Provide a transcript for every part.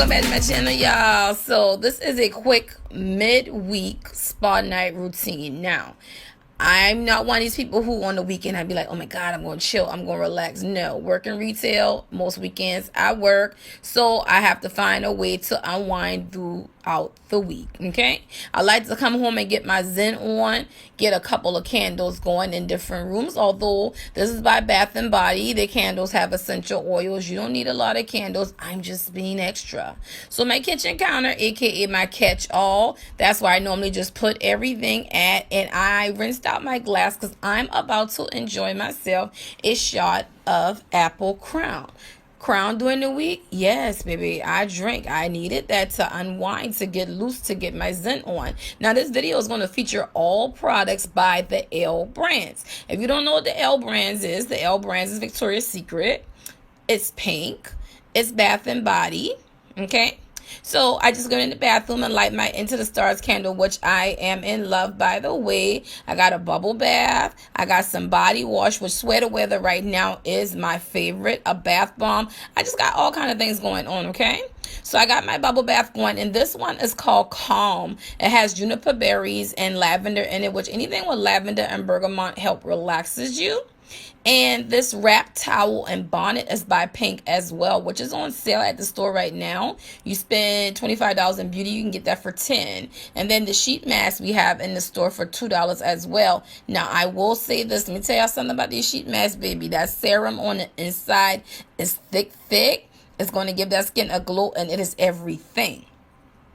welcome back to my channel, y'all. So this is a quick midweek spa night routine. Now, I'm not one of these people who on the weekend I'd be like, oh my god, I'm going to chill, I'm going to relax. No, working retail, most weekends I work, so I have to find a way to unwind throughout the week. Okay, I like to come home and get my zen on, get a couple of candles going in different rooms. Although this is by Bath and Body, the candles have essential oils. You don't need a lot of candles. I'm just being extra. So my kitchen counter, aka my catch-all, that's where I normally just put everything at, and I rinsed out my glass because I'm about to enjoy myself a shot of apple crown during the week. Yes, baby, I drink. I needed that to unwind, to get loose, to get my zen on. Now this video is going to feature all products by the LBRANDs. If you don't know what the LBRANDs is, the LBRANDs is Victoria's Secret, it's Pink, it's Bath and Body. Okay, so I just go in the bathroom and light my Into the Stars candle, which I am in love, by the way. I got a bubble bath. I got some body wash, which sweater weather right now is my favorite. A bath bomb. I just got all kind of things going on, okay? So I got my bubble bath going, and this one is called Calm. It has juniper berries and lavender in it, which anything with lavender and bergamot help relaxes you. And this wrap towel and bonnet is by Pink as well, which is on sale at the store right now. You spend $25 in beauty, you can get that for $10. And then the sheet mask we have in the store for $2 as well. Now, I will say this. Let me tell y'all something about these sheet masks, baby. That serum on the inside is thick. It's going to give that skin a glow, and it is everything.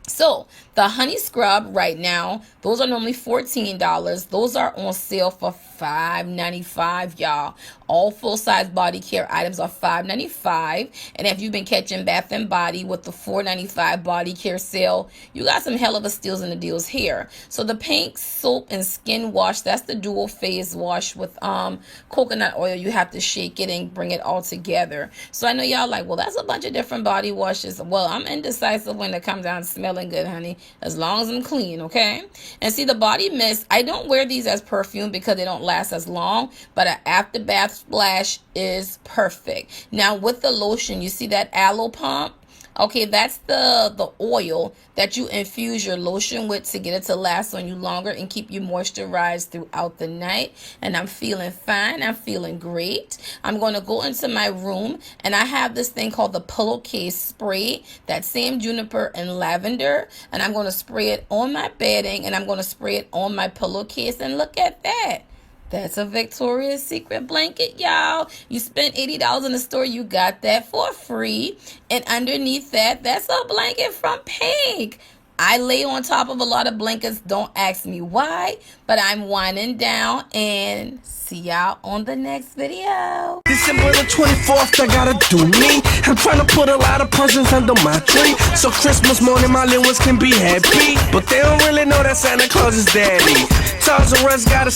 So the honey scrub right now, those are normally $14. Those are on sale for $5.95, y'all. All full-size body care items are $5.95. And if you've been catching Bath and Body with the $4.95 body care sale, you got some hell of a steals in the deals here. So the Pink soap and skin wash, that's the dual phase wash with coconut oil. You have to shake it and bring it all together. So I know y'all like, well, that's a bunch of different body washes. Well, I'm indecisive when it comes down to smelling good, honey, as long as I'm clean. Okay, and see the body mist, I don't wear these as perfume because they don't last as long, but an after bath splash is perfect. Now with the lotion, you see that aloe pump? Okay, that's the oil that you infuse your lotion with to get it to last on you longer and keep you moisturized throughout the night. And I'm feeling fine. I'm feeling great. I'm going to go into my room, and I have this thing called the pillowcase spray, that same juniper and lavender, and I'm going to spray it on my bedding, and I'm going to spray it on my pillowcase. And look at that. That's a Victoria's Secret blanket, y'all. You spent $80 in the store, you got that for free. And underneath that, that's a blanket from Pink. I lay on top of a lot of blankets. Don't ask me why, but I'm winding down, and see y'all on the next video. December the 24th, I gotta do me. I'm trying to put a lot of presents under my tree, so Christmas morning my little ones can be happy. But they don't really know that Santa Claus is daddy. Charles and Russ gotta